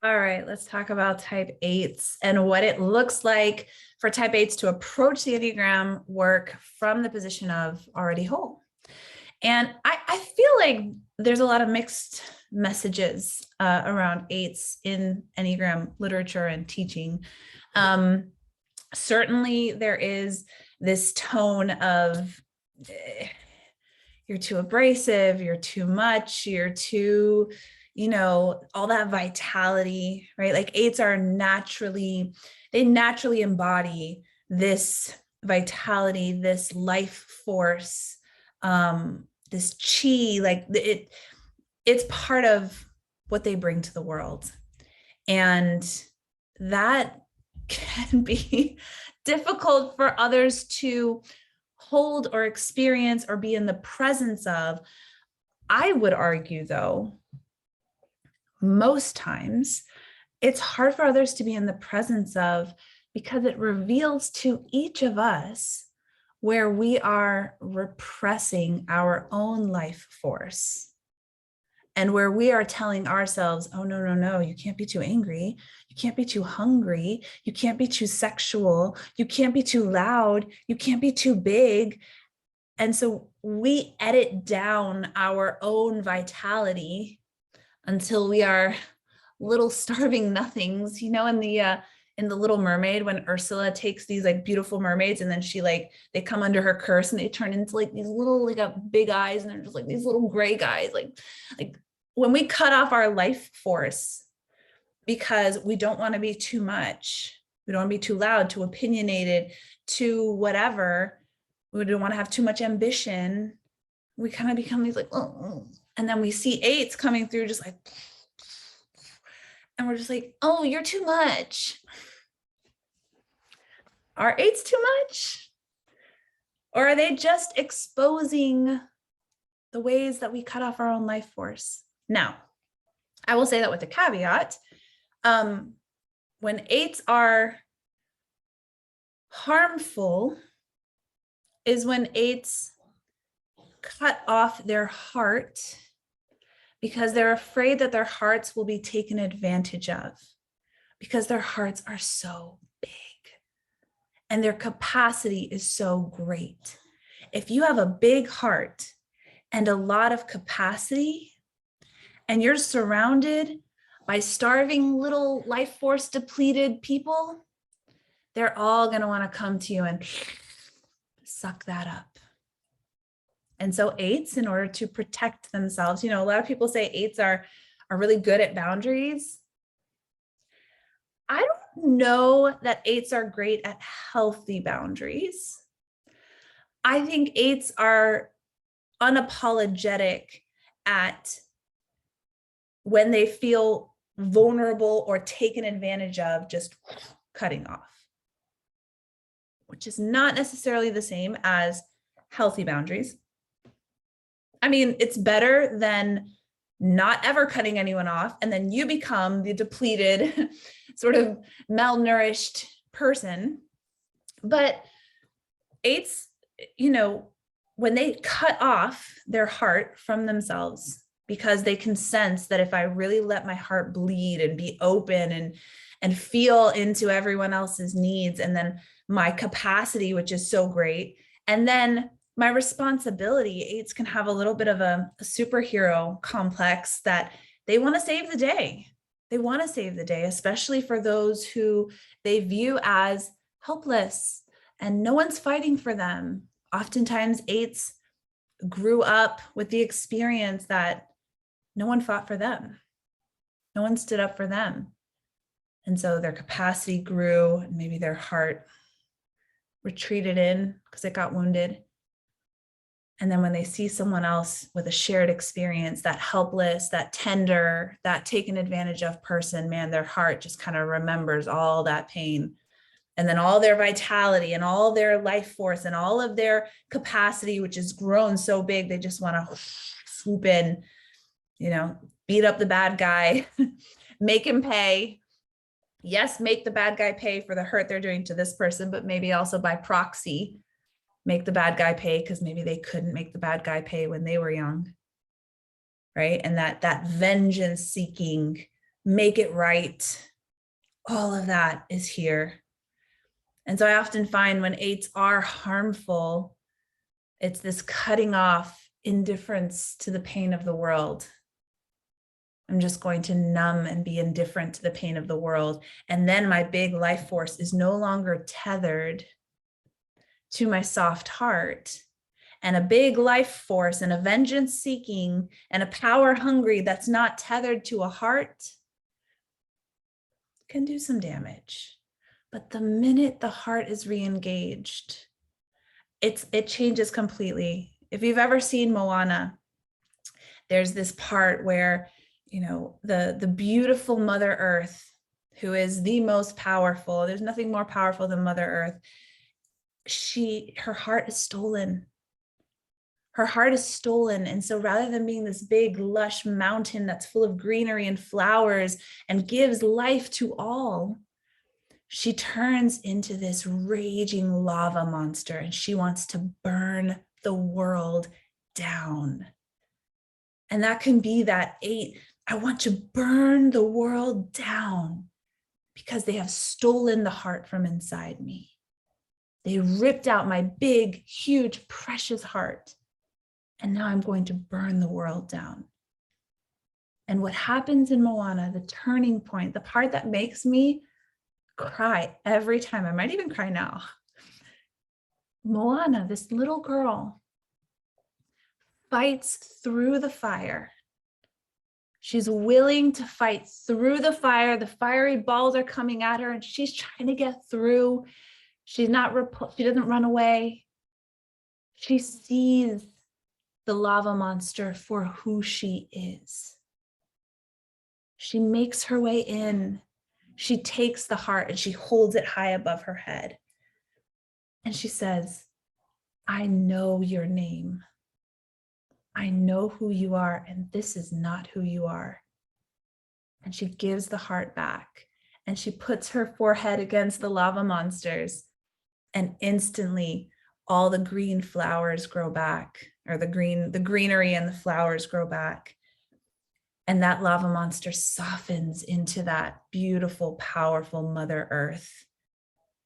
All right, let's talk about type 8s and what it looks like for type 8s to approach the Enneagram work from the position of already whole. And I feel like there's a lot of mixed messages around 8s in Enneagram literature and teaching. Um, Certainly, there is this tone of you're too abrasive, you're too much, you're too, all that vitality, right? Like 8s are they naturally embody this vitality, this life force, this chi, it's part of what they bring to the world. And that can be difficult for others to hold or experience or be in the presence of. I would argue, though, most times it's hard for others to be in the presence of because it reveals to each of us where we are repressing our own life force and where we are telling ourselves, oh, no, no, no, you can't be too angry. You can't be too hungry. You can't be too sexual. You can't be too loud. You can't be too big. And so we edit down our own vitality until we are little starving nothings, in the Little Mermaid, when Ursula takes these like beautiful mermaids and then they come under her curse and they turn into like these little big eyes and they're just like these little gray guys. Like when we cut off our life force because we don't want to be too much, we don't want to be too loud, too opinionated, too whatever, we don't want to have too much ambition, we kind of become these like, oh, and then we see 8s coming through just like, and we're just like, oh, you're too much. Are 8s too much? Or are they just exposing the ways that we cut off our own life force? Now, I will say that with a caveat. When 8s are harmful is when 8s cut off their heart because they're afraid that their hearts will be taken advantage of because their hearts are so big and their capacity is so great. If you have a big heart and a lot of capacity and you're surrounded by starving little life force depleted people, they're all going to want to come to you and suck that up. And so 8s, in order to protect themselves, a lot of people say 8s are really good at boundaries. I don't know that 8s are great at healthy boundaries. I think 8s are unapologetic at when they feel vulnerable or taken advantage of, just cutting off, which is not necessarily the same as healthy boundaries. I mean, it's better than not ever cutting anyone off, and then you become the depleted, sort of malnourished person. But 8s, when they cut off their heart from themselves, because they can sense that if I really let my heart bleed and be open and feel into everyone else's needs, and then my capacity, which is so great, and then my responsibility, 8s can have a little bit of a superhero complex that they want to save the day. They want to save the day, especially for those who they view as helpless and no one's fighting for them. Oftentimes 8s grew up with the experience that no one fought for them. No one stood up for them. And so their capacity grew, and maybe their heart retreated in because it got wounded. And then when they see someone else with a shared experience, that helpless, that tender, that taken advantage of person, man, their heart just kind of remembers all that pain. And then all their vitality and all their life force and all of their capacity, which has grown so big, they just want to swoop in, beat up the bad guy, make him pay. Yes, make the bad guy pay for the hurt they're doing to this person, but maybe also by proxy, make the bad guy pay because maybe they couldn't make the bad guy pay when they were young, right? And that vengeance seeking make it right. All of that is here. And so I often find when eights are harmful, it's this cutting off, indifference to the pain of the world. I'm just going to numb and be indifferent to the pain of the world. And then my big life force is no longer tethered to my soft heart. And a big life force and a vengeance seeking and a power hungry that's not tethered to a heart can do some damage. But the minute the heart is re-engaged, it changes completely. If you've ever seen Moana, there's this part where, you know, the beautiful Mother Earth, who is the most powerful, there's nothing more powerful than Mother Earth. Her heart is stolen. Her heart is stolen. And so rather than being this big, lush mountain that's full of greenery and flowers and gives life to all, she turns into this raging lava monster, and she wants to burn the world down. And that can be that 8. I want to burn the world down because they have stolen the heart from inside me. They ripped out my big, huge, precious heart. And now I'm going to burn the world down. And what happens in Moana, the turning point, the part that makes me cry every time, I might even cry now. Moana, this little girl, fights through the fire. She's willing to fight through the fire. The fiery balls are coming at her and she's trying to get through. She doesn't run away. She sees the lava monster for who she is. She makes her way in. She takes the heart and she holds it high above her head. And she says, I know your name. I know who you are, and this is not who you are. And she gives the heart back, and she puts her forehead against the lava monsters, and instantly all the green flowers grow back, or the greenery and the flowers grow back. And that lava monster softens into that beautiful, powerful Mother Earth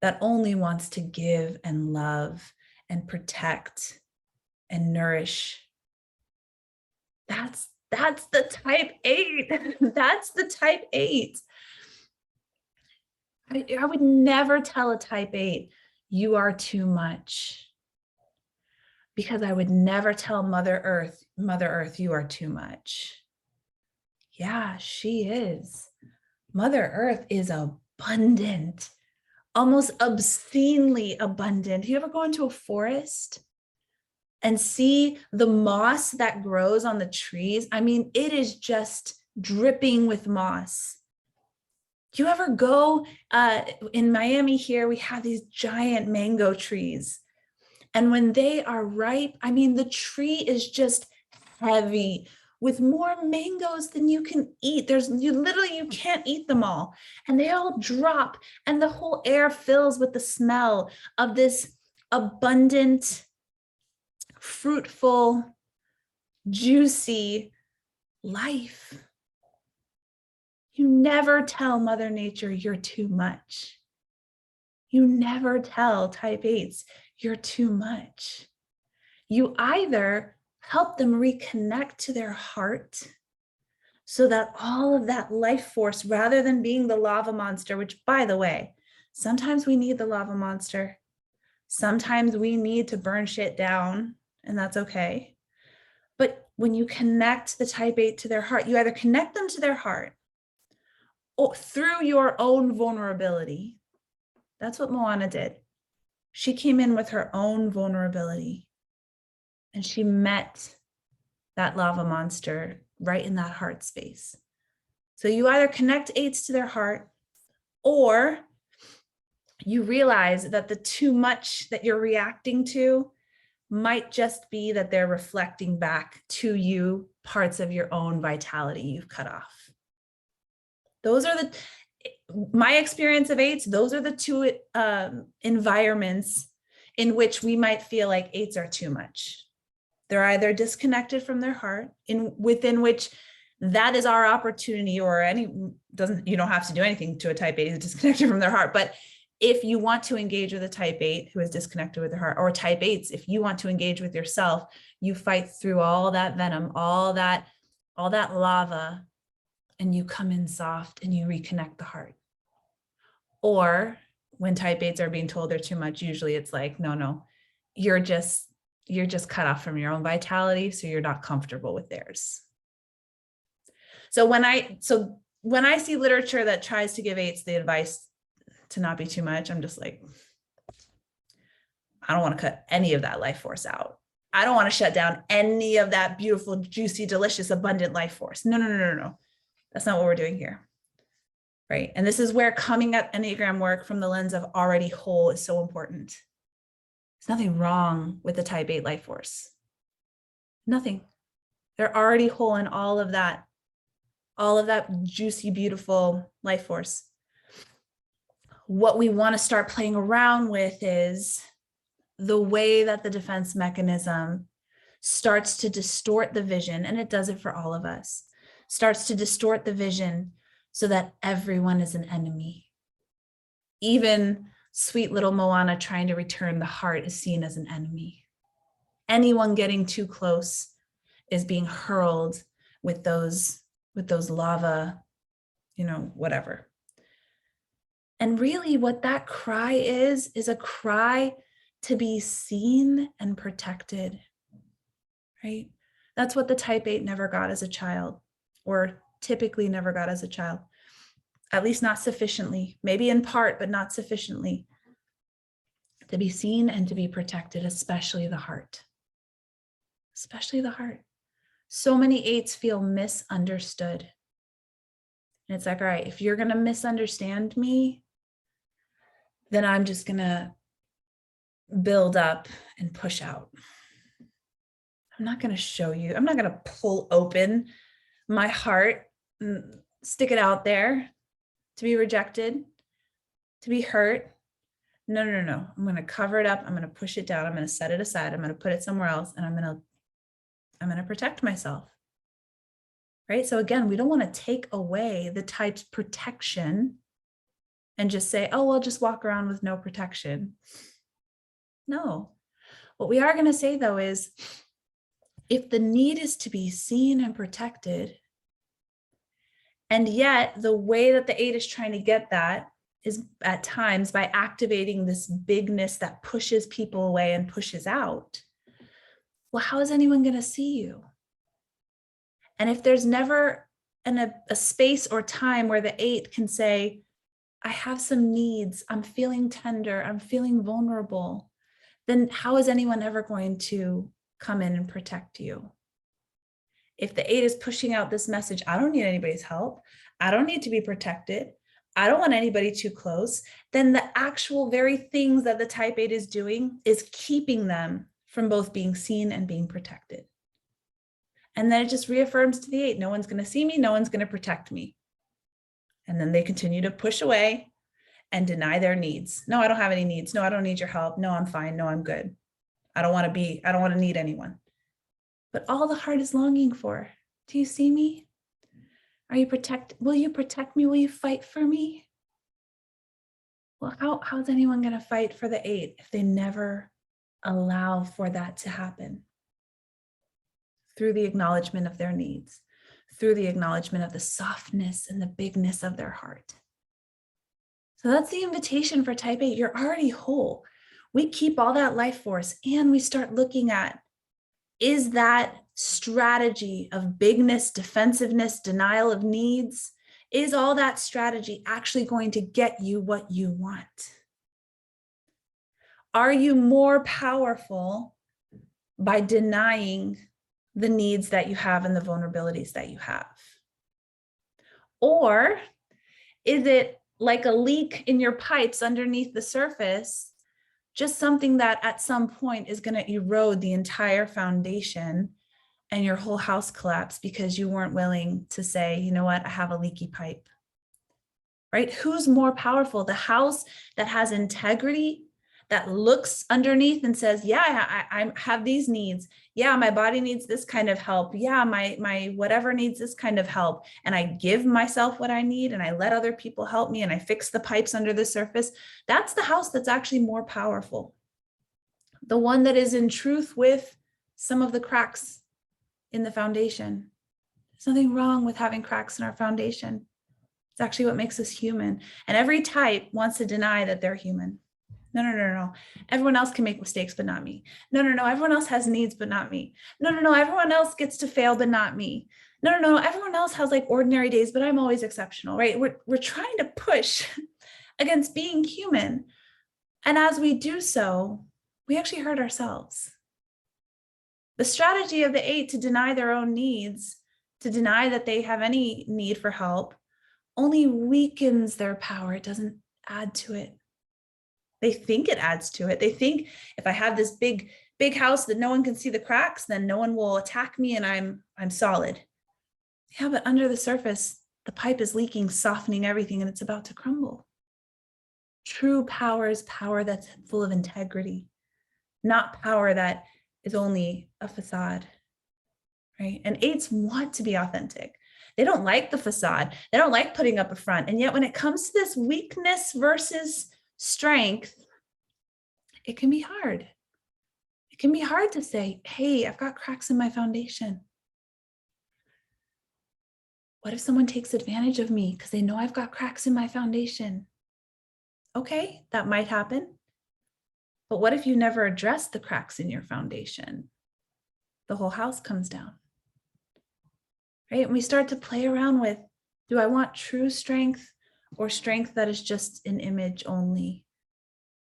that only wants to give and love and protect and nourish. That's the type 8. That's the type 8. I would never tell a type 8, you are too much. Because I would never tell Mother Earth, you are too much. Yeah, she is. Mother Earth is abundant, almost obscenely abundant. You ever go into a forest and see the moss that grows on the trees? I mean, it is just dripping with moss. Do you ever go in Miami here, we have these giant mango trees. And when they are ripe, I mean, the tree is just heavy with more mangoes than you can eat. You can't eat them all. And they all drop and the whole air fills with the smell of this abundant, fruitful, juicy life. You never tell Mother Nature you're too much. You never tell type 8s you're too much. You either help them reconnect to their heart so that all of that life force, rather than being the lava monster, which, by the way, sometimes we need the lava monster. Sometimes we need to burn shit down, and that's okay. But when you connect the type 8 to their heart, you either connect them to their heart or through your own vulnerability. That's what Moana did. She came in with her own vulnerability and she met that lava monster right in that heart space. So you either connect 8s to their heart, or you realize that the too much that you're reacting to might just be that they're reflecting back to you parts of your own vitality you've cut off. Those are my experience of 8s, those are the two environments in which we might feel like 8s are too much. They're either disconnected from their heart, within which That is our opportunity, or you don't have to do anything to a type 8 who's disconnected from their heart. But if you want to engage with a type 8 who is disconnected with their heart, or type 8s, if you want to engage with yourself, you fight through all that venom, all that lava, and you come in soft and you reconnect the heart. Or when type 8s are being told they're too much, usually it's like, no, you're just cut off from your own vitality, so you're not comfortable with theirs. So when I see literature that tries to give 8s the advice to not be too much, I'm just like, I don't want to cut any of that life force out. I don't want to shut down any of that beautiful, juicy, delicious, abundant life force. No. That's not what we're doing here. Right. And this is where coming at Enneagram work from the lens of already whole is so important. There's nothing wrong with the type 8 life force. Nothing. They're already whole in all of that juicy, beautiful life force. What we want to start playing around with is the way that the defense mechanism starts to distort the vision, and it does it for all of us, starts to distort the vision so that everyone is an enemy. Even sweet little Moana trying to return the heart is seen as an enemy. Anyone getting too close is being hurled with those lava, whatever. And really what that cry is a cry to be seen and protected, right? That's what the type 8 never got as a child, or typically never got as a child, at least not sufficiently, maybe in part, but not sufficiently. To be seen and to be protected, especially the heart. Especially the heart. So many 8s feel misunderstood. And it's like, all right, if you're going to misunderstand me, then I'm just going to build up and push out. I'm not going to show you. I'm not going to pull open my heart and stick it out there to be rejected, to be hurt. No. I'm going to cover it up. I'm going to push it down. I'm going to set it aside. I'm going to put it somewhere else, and I'm going to protect myself. Right? So again, we don't want to take away the type's protection and just say, oh, well, just walk around with no protection. No. What we are going to say, though, is if the need is to be seen and protected, and yet the way that the 8 is trying to get that is at times by activating this bigness that pushes people away and pushes out, well, how is anyone going to see you? And if there's never a space or time where the 8 can say, I have some needs, I'm feeling tender, I'm feeling vulnerable, then how is anyone ever going to come in and protect you? If the 8 is pushing out this message, I don't need anybody's help, I don't need to be protected, I don't want anybody too close, then the actual very things that the type 8 is doing is keeping them from both being seen and being protected. And then it just reaffirms to the 8, no one's going to see me, no one's going to protect me. And then they continue to push away and deny their needs. No, I don't have any needs. No, I don't need your help. No, I'm fine. No, I'm good. I don't want to need anyone. But all the heart is longing for, do you see me? Will you protect me? Will you fight for me? Well, how's anyone going to fight for the 8 if they never allow for that to happen? Through the acknowledgement of their needs, through the acknowledgement of the softness and the bigness of their heart. So that's the invitation for type 8. You're already whole. We keep all that life force and we start looking at, is that strategy of bigness, defensiveness, denial of needs, is all that strategy actually going to get you what you want? Are you more powerful by denying the needs that you have and the vulnerabilities that you have? Or is it like a leak in your pipes underneath the surface, just something that at some point is going to erode the entire foundation and your whole house collapse because you weren't willing to say, you know what, I have a leaky pipe, right? Who's more powerful? The house that has integrity, that looks underneath and says, yeah, I have these needs. Yeah, my body needs this kind of help. Yeah, my whatever needs this kind of help. And I give myself what I need and I let other people help me and I fix the pipes under the surface. That's the house that's actually more powerful. The one that is in truth with some of the cracks in the foundation. There's nothing wrong with having cracks in our foundation. It's actually what makes us human. And every type wants to deny that they're human. No. Everyone else can make mistakes, but not me. No. Everyone else has needs, but not me. No. Everyone else gets to fail, but not me. No. Everyone else has like ordinary days, but I'm always exceptional, right? We're trying to push against being human. And as we do so, we actually hurt ourselves. The strategy of the 8 to deny their own needs, to deny that they have any need for help, only weakens their power. It doesn't add to it. They think it adds to it. They think if I have this big house that no one can see the cracks, then no one will attack me and I'm solid. Yeah, but under the surface, the pipe is leaking, softening everything, and it's about to crumble. True power is power that's full of integrity, not power that is only a facade, right? And 8s want to be authentic. They don't like the facade. They don't like putting up a front. And yet when it comes to this weakness versus strength, it can be hard. It can be hard to say, hey, I've got cracks in my foundation. What if someone takes advantage of me because they know I've got cracks in my foundation? Okay, that might happen. But what if you never address the cracks in your foundation? The whole house comes down. Right? And we start to play around with, do I want true strength or strength that is just an image only?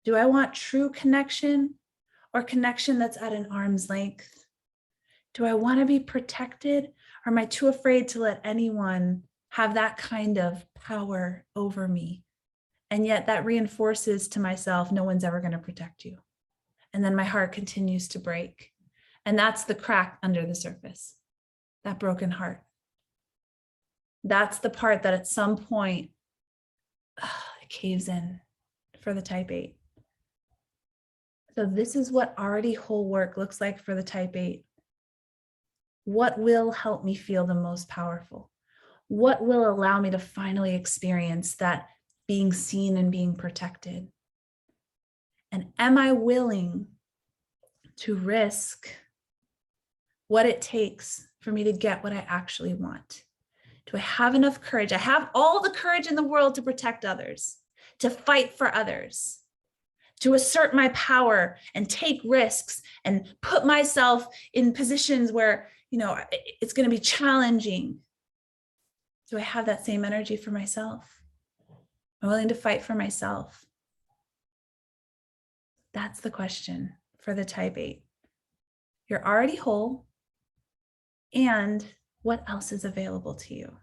Do I want true connection or connection that's at an arm's length? Do I want to be protected or am I too afraid to let anyone have that kind of power over me? And yet that reinforces to myself, no one's ever going to protect you. And then my heart continues to break. And that's the crack under the surface, that broken heart. That's the part that at some point it caves in for the type 8. So this is what already whole work looks like for the type 8. What will help me feel the most powerful? What will allow me to finally experience that being seen and being protected? And am I willing to risk what it takes for me to get what I actually want? Do I have enough courage? I have all the courage in the world to protect others, to fight for others, to assert my power and take risks and put myself in positions where, it's going to be challenging. Do I have that same energy for myself? I'm willing to fight for myself. That's the question for the type 8. You're already whole, and what else is available to you?